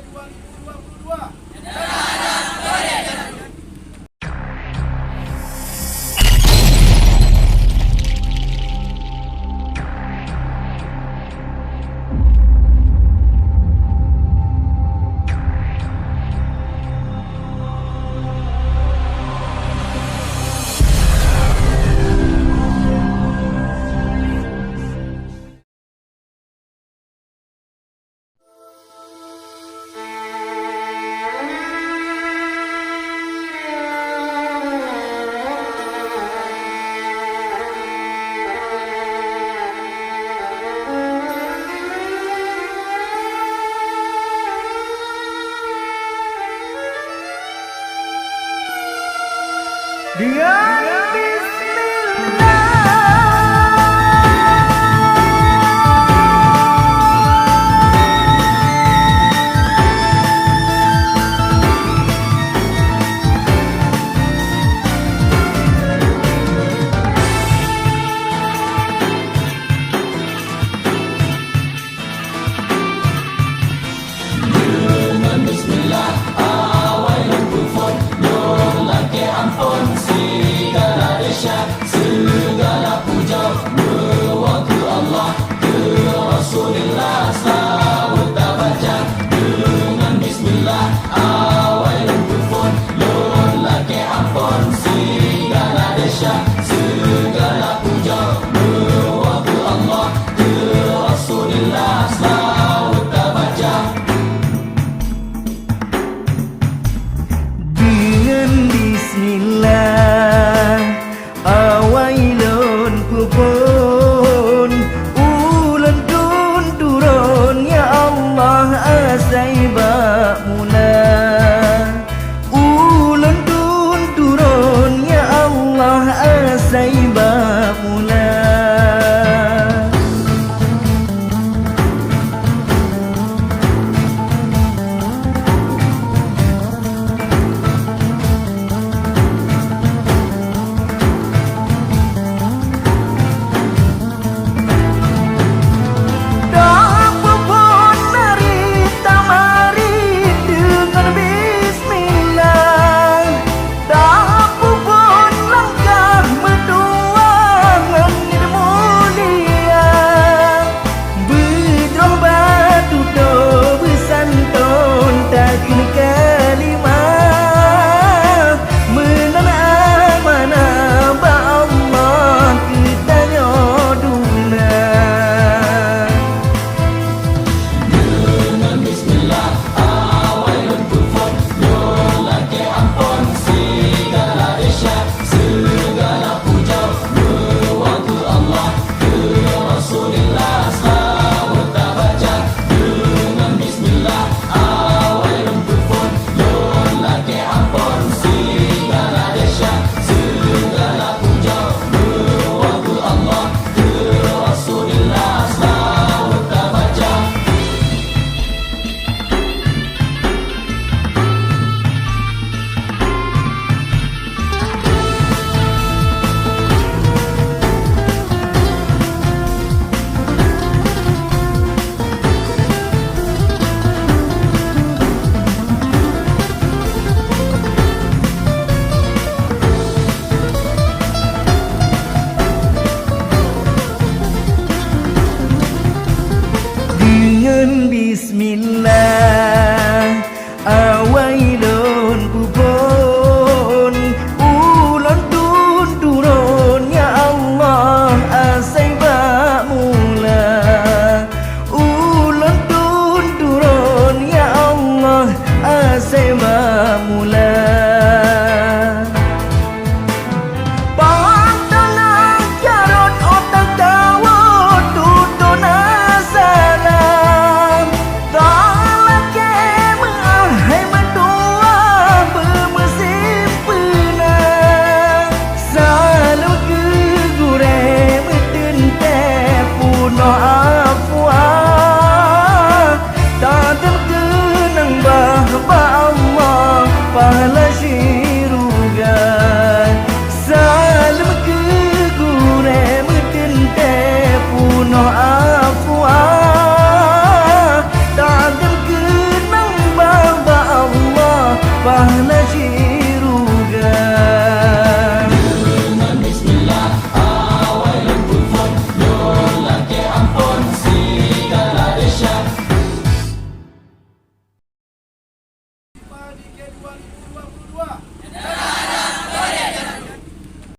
2022. Dengan bismillah awal kufur nur laki ampun segala isyak segala puja berwaktu Allah ke Rasulullah sahut baca dengan bismillah awal kufur nur laki ampun segala isyak segala puja berwaktu Allah ke Rasulullah sahut baca. Bismillah awailun pupun ulun tun turun ya Allah asai bak mula ulun tun turun ya Allah asai bak mula. Bismillah awailun pupun ulun tun turun ya Allah asai bak mula ulun tun turun ya Allah asai bak mula. Tak Tuhan.